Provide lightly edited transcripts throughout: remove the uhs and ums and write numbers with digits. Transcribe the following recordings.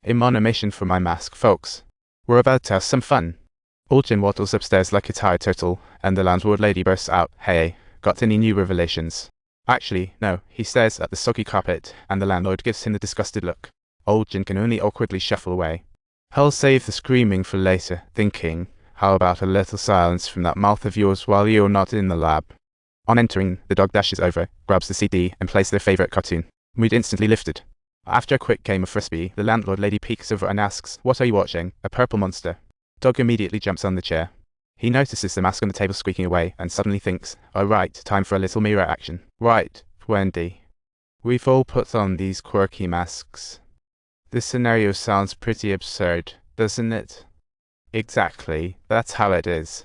I'm on a mission for my mask, folks. We're about to have some fun. Old Jin waddles upstairs like a tired turtle, and the landlord lady bursts out, "Hey, got any new revelations?" Actually, no, he stares at the soggy carpet, and the landlord gives him the disgusted look. Old Jin can only awkwardly shuffle away. He'll save the screaming for later, thinking, how about a little silence from that mouth of yours while you're not in the lab? On entering, the dog dashes over, grabs the CD, and plays their favorite cartoon. Mood instantly lifted. After a quick game of frisbee, the landlord lady peeks over and asks, "What are you watching? A purple monster?" Dog immediately jumps on the chair. He notices the mask on the table squeaking away and suddenly thinks, "Oh right, time for a little mirror action." Right, Wendy. We've all put on these quirky masks. This scenario sounds pretty absurd, doesn't it? Exactly, that's how it is.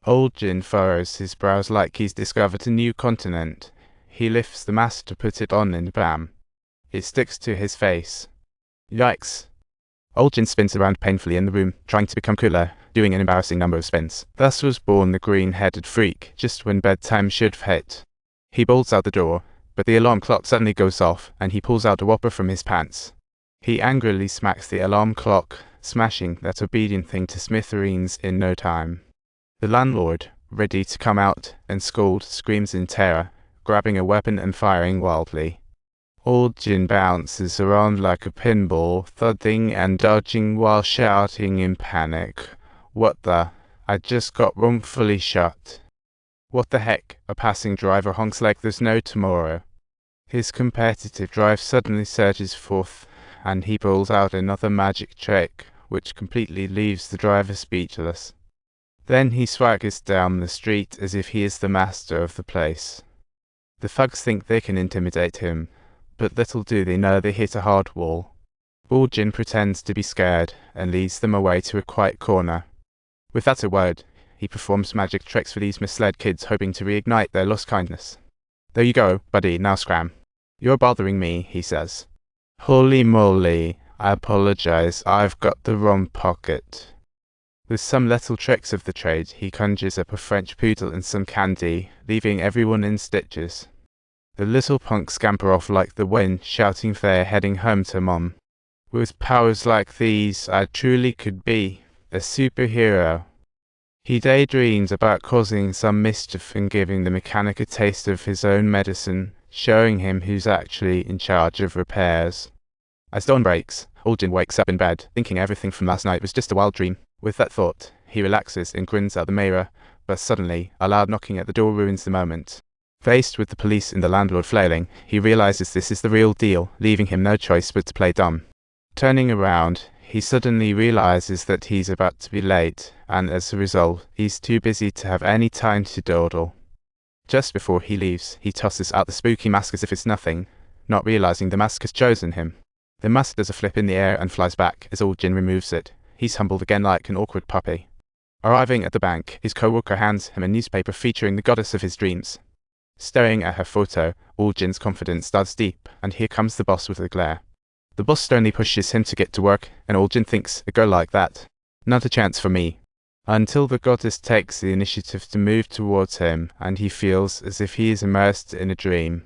Old Jin furrows his brows like he's discovered a new continent. He lifts the mask to put it on and bam. It sticks to his face. Yikes. Old Jin spins around painfully in the room, trying to become cooler, doing an embarrassing number of spins. Thus was born the green-headed freak, just when bedtime should have hit. He bolts out the door, but the alarm clock suddenly goes off, and he pulls out a whopper from his pants. He angrily smacks the alarm clock, smashing that obedient thing to smithereens in no time. The landlord, ready to come out and scold, screams in terror, grabbing a weapon and firing wildly. Old Jin bounces around like a pinball, thudding and dodging while shouting in panic, "What the? I just got wrongfully shot." What the heck? A passing driver honks like there's no tomorrow. His competitive drive suddenly surges forth, and he pulls out another magic trick, which completely leaves the driver speechless. Then he swaggers down the street as if he is the master of the place. The thugs think they can intimidate him, but little do they know they hit a hard wall. Old Jin pretends to be scared and leads them away to a quiet corner. Without a word, he performs magic tricks for these misled kids, hoping to reignite their lost kindness. "There you go, buddy, now scram." "You're bothering me," he says. "Holy moly, I apologize, I've got the wrong pocket." With some little tricks of the trade, he conjures up a French poodle and some candy, leaving everyone in stitches. The little punks scamper off like the wind, shouting they're heading home to Mom. With powers like these, I truly could be a superhero. He daydreams about causing some mischief and giving the mechanic a taste of his own medicine, showing him who's actually in charge of repairs. As dawn breaks, Old Jin wakes up in bed, thinking everything from last night was just a wild dream. With that thought, he relaxes and grins at the mirror, but suddenly, a loud knocking at the door ruins the moment. Faced with the police and the landlord flailing, he realizes this is the real deal, leaving him no choice but to play dumb. Turning around, he suddenly realizes that he's about to be late, and as a result, he's too busy to have any time to dawdle. Just before he leaves, he tosses out the spooky mask as if it's nothing, not realizing the mask has chosen him. The mask does a flip in the air and flies back as Old Jin removes it. He's humbled again like an awkward puppy. Arriving at the bank, his co-worker hands him a newspaper featuring the goddess of his dreams. Staring at her photo, Old Jin's confidence starts deep, and here comes the boss with a glare. The boss sternly pushes him to get to work, and Old Jin thinks, a girl like that, not a chance for me. Until the goddess takes the initiative to move towards him, and he feels as if he is immersed in a dream.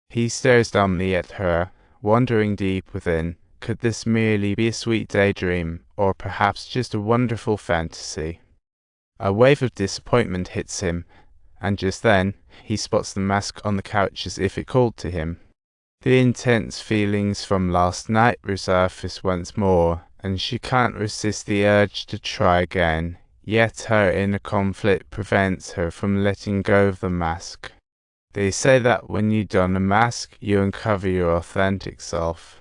He stares dumbly at her, wondering deep within, could this merely be a sweet daydream, or perhaps just a wonderful fantasy? A wave of disappointment hits him, and just then, he spots the mask on the couch as if it called to him. The intense feelings from last night resurface once more, and she can't resist the urge to try again, yet her inner conflict prevents her from letting go of the mask. They say that when you don a mask, you uncover your authentic self.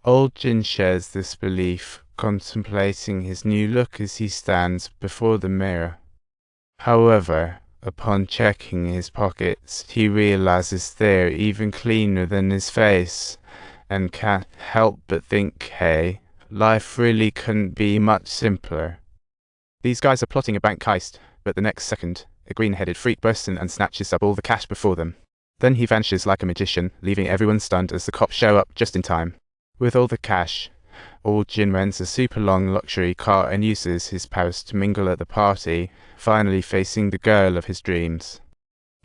Old Jin shares this belief, contemplating his new look as he stands before the mirror. However, upon checking his pockets, he realizes they're even cleaner than his face, and can't help but think, hey, life really couldn't be much simpler. These guys are plotting a bank heist, but the next second, a green-headed freak bursts in and snatches up all the cash before them. Then he vanishes like a magician, leaving everyone stunned as the cops show up just in time. With all the cash, Old Jin rents a super-long luxury car and uses his powers to mingle at the party, finally facing the girl of his dreams.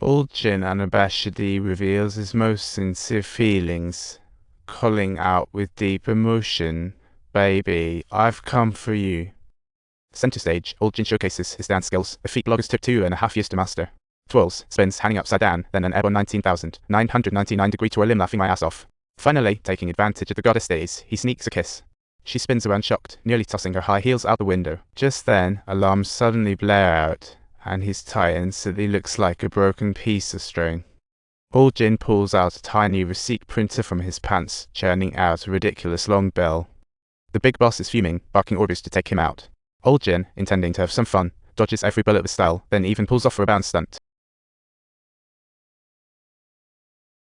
Old Jin unabashedly reveals his most sincere feelings, calling out with deep emotion, baby, I've come for you. Center stage, Old Jin showcases his dance skills, a feat bloggers took 2.5 years to master. Twirls, spins, hanging upside down, then an airborne 19,999-degree twirl, laughing my ass off. Finally, taking advantage of the goddess days, he sneaks a kiss. She spins around shocked, nearly tossing her high heels out the window. Just then, alarms suddenly blare out, and his tie instantly looks like a broken piece of string. Old Jin pulls out a tiny receipt printer from his pants, churning out a ridiculous long bell. The big boss is fuming, barking orders to take him out. Old Jin, intending to have some fun, dodges every bullet with style, then even pulls off a rebound stunt.